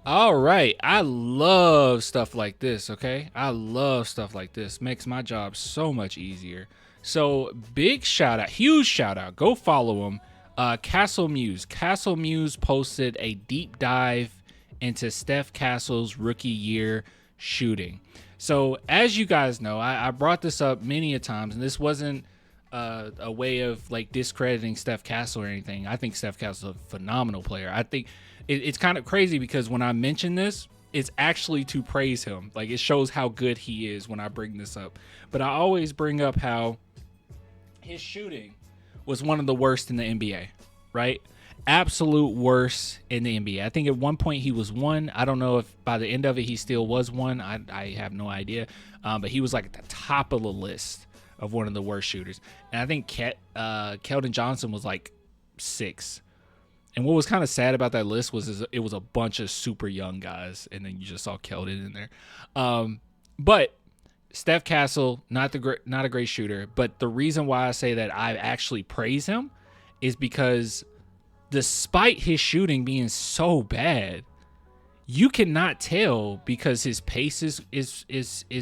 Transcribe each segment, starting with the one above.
All right. I love stuff like this, okay? I love stuff like this. Makes my job so much easier. So, big shout out, huge shout out. Go follow him. Castle Muse. Castle Muse posted a deep dive into Steph Castle's rookie year shooting. So, as you guys know, I brought this up many a times, and this wasn't a way of like discrediting Steph Castle or anything. I think Steph Castle is a phenomenal player. I think it's kind of crazy because when I mention this, it's actually to praise him. Like it shows how good he is when I bring this up. But I always bring up how his shooting was one of the worst in the NBA, right? Absolute worst in the NBA. I think at one point he was one. I don't know if by the end of it he still was one. I have no idea. But he was like at the top of the list of one of the worst shooters. And I think Keldon Johnson was like 6. And what was kind of sad about that list was it was a bunch of super young guys, and then you just saw Keldon in there. But Steph Castle, not a great shooter. But the reason why I say that I actually praise him is because despite his shooting being so bad, you cannot tell because his pace is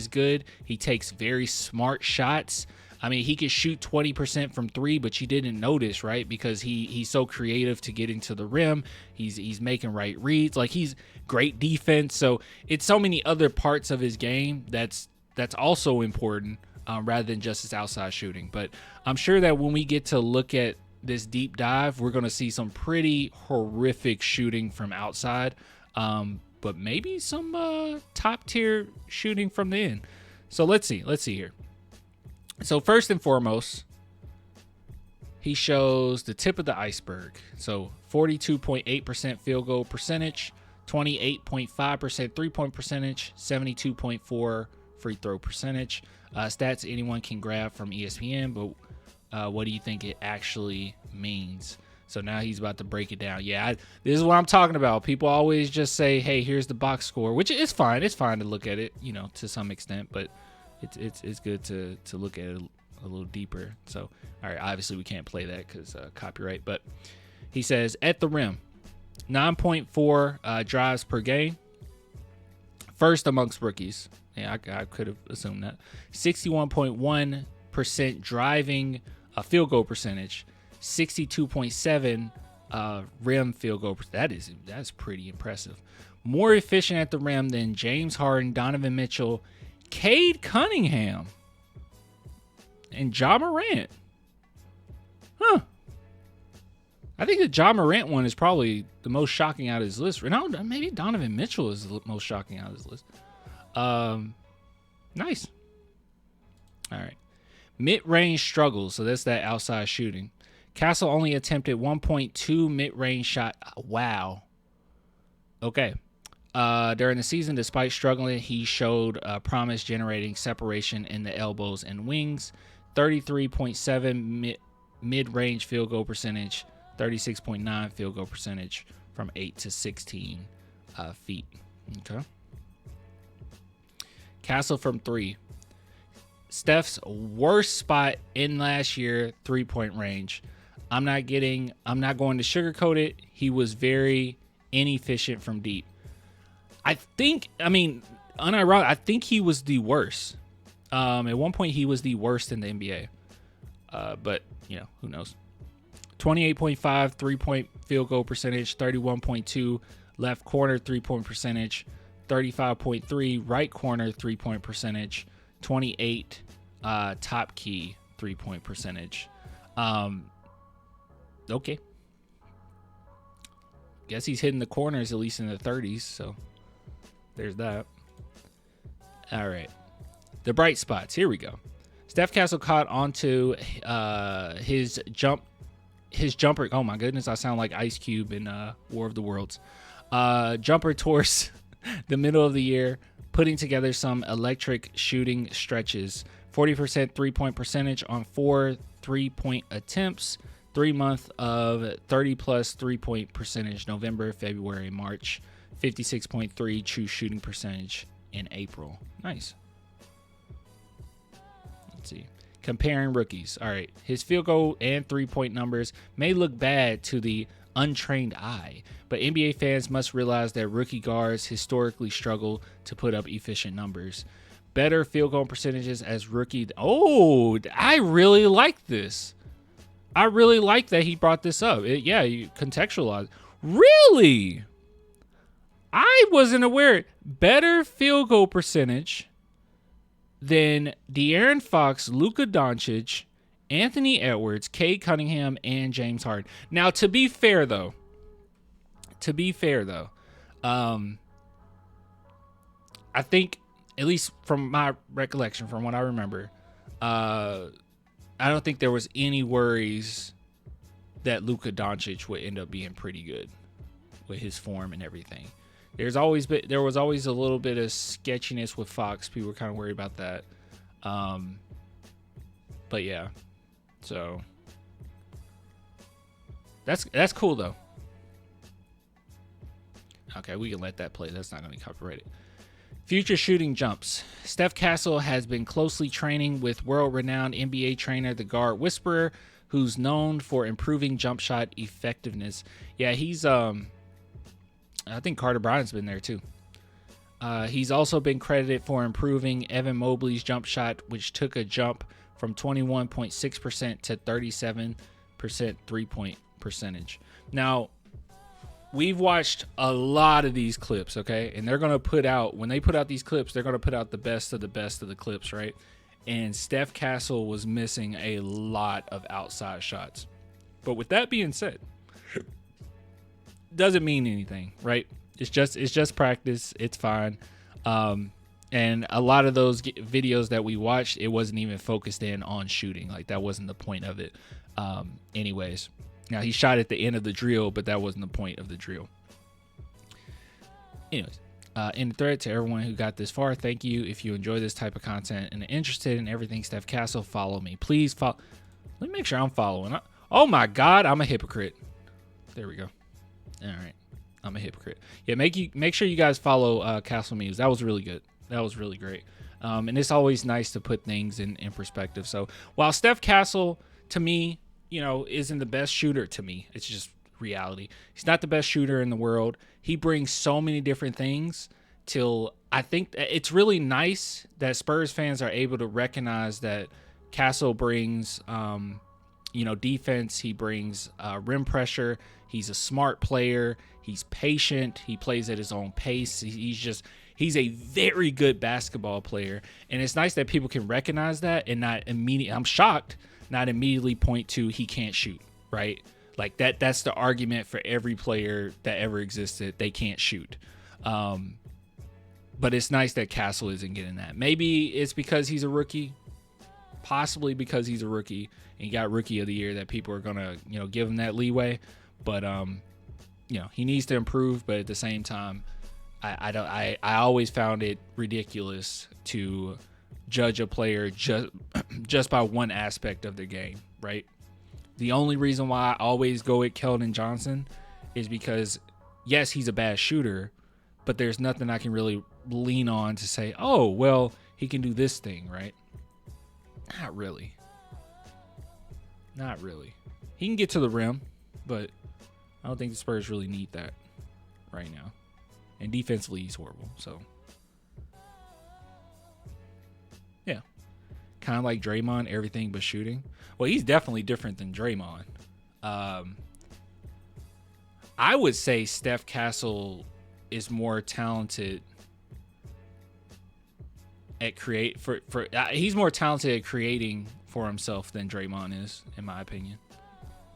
good. He takes very smart shots. I mean, he could shoot 20% from 3, but you didn't notice, right? Because he's so creative to get into the rim. He's making right reads. Like he's great defense. So it's so many other parts of his game that's also important rather than just his outside shooting. But I'm sure that when we get to look at this deep dive, we're going to see some pretty horrific shooting from outside. But maybe some top tier shooting from the end. So let's see here. So first and foremost, he shows the tip of the iceberg. So 42.8% field goal percentage, 28.5% three-point percentage, 72.4% free throw percentage. Stats anyone can grab from ESPN, but what do you think it actually means? So now he's about to break it down. Yeah, this is what I'm talking about. People always just say, hey, here's the box score, which is fine. It's fine to look at it, to some extent, but it's good to look at it a little deeper. So, all right, obviously we can't play that because copyright, but he says at the rim, 9.4 drives per game, first amongst rookies. Yeah, I could have assumed that. 61.1% driving field goal percentage, 62.7 rim field goal. That's pretty impressive. More efficient at the rim than James Harden, Donovan Mitchell, Cade Cunningham, and Ja Morant. Huh. I think the Ja Morant one is probably the most shocking out of his list. No, maybe Donovan Mitchell is the most shocking out of his list. Nice. All right. Mid-range struggles. So that's that outside shooting. Castle only attempted 1.2 mid-range shot. Wow. Okay. During the season, despite struggling, he showed promise generating separation in the elbows and wings. 33.7 mid-range field goal percentage. 36.9 field goal percentage from 8 to 16 feet. Okay. Castle from 3. Steph's worst spot in last year, 3-point range. I'm not going to sugarcoat it. He was very inefficient from deep. I think he was the worst. At one point, he was the worst in the NBA. But, who knows? 28.5 3-point field goal percentage, 31.2 left corner 3-point percentage, 35.3 right corner 3-point percentage, 28 top key 3-point percentage. Okay. Guess he's hitting the corners at least in the 30s, so there's that. All right. The bright spots. Here we go. Steph Castle caught onto his jumper. Oh my goodness, I sound like Ice Cube in War of the Worlds. Jumper towards the middle of the year, putting together some electric shooting stretches. 40% 3-point percentage on 4 3-point attempts. 3 months of 30 plus 3-point percentage, November, February, March. 56.3 true shooting percentage in April. Nice. Let's see. Comparing rookies. All right. His field goal and 3-point numbers may look bad to the untrained eye. But NBA fans must realize that rookie guards historically struggle to put up efficient numbers. Better field goal percentages as rookie. Oh, I really like this. I really like that he brought this up. You contextualize. Really? I wasn't aware. Better field goal percentage than De'Aaron Fox, Luka Doncic, Anthony Edwards, Cade Cunningham, and James Harden. Now, to be fair though, I think, at least from my recollection, from what I remember, I don't think there was any worries that Luka Doncic would end up being pretty good with his form and everything. There was always a little bit of sketchiness with Fox. People were kind of worried about that. But yeah, so that's cool though. Okay, we can let that play. That's not going to be copyrighted. Future shooting jumps. Steph Castle has been closely training with world-renowned NBA trainer, the guard whisperer, who's known for improving jump shot effectiveness. Yeah, he's I think Carter Bryant's been there too. He's also been credited for improving Evan Mobley's jump shot, which took a jump from 21.6% to 37% three-point percentage. Now, we've watched a lot of these clips, okay? And they're going to put out, when they put out these clips, they're going to put out the best of the clips, right? And Steph Castle was missing a lot of outside shots. But with that being said, doesn't mean anything, right? It's just practice. It's fine. And a lot of those videos that we watched, it wasn't even focused in on shooting. Like, that wasn't the point of it. Anyways, now he shot at the end of the drill, but that wasn't the point of the drill. Anyways, in the thread, to everyone who got this far, thank you. If you enjoy this type of content and are interested in everything Steph Castle, follow me. Please follow. Let me make sure I'm following. Oh my God, I'm a hypocrite. There we go. All right, I'm a hypocrite. Yeah, make sure you guys follow Castle Memes. That was really good. That was really great. And it's always nice to put things in perspective. So while Steph Castle, to me, isn't the best shooter, to me, it's just reality. He's not the best shooter in the world. He brings so many different things till I think it's really nice that Spurs fans are able to recognize that Castle brings, defense. He brings rim pressure. He's a smart player. He's patient. He plays at his own pace. He's a very good basketball player. And it's nice that people can recognize that and not immediately, I'm shocked, not immediately point to he can't shoot, right? Like that's the argument for every player that ever existed. They can't shoot. But it's nice that Castle isn't getting that. Maybe it's because he's a rookie, possibly because he's a rookie and he got rookie of the year that people are going to, give him that leeway. But, he needs to improve. But at the same time, I always found it ridiculous to judge a player just by one aspect of their game, right? The only reason why I always go at Keldon Johnson is because, yes, he's a bad shooter, but there's nothing I can really lean on to say, oh, well, he can do this thing, right? Not really. Not really. He can get to the rim, but I don't think the Spurs really need that right now. And defensively, he's horrible. So, yeah. Kind of like Draymond, everything but shooting. Well, he's definitely different than Draymond. I would say Steph Castle is more talented at he's more talented at creating for himself than Draymond is, in my opinion.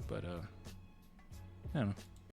But I don't know.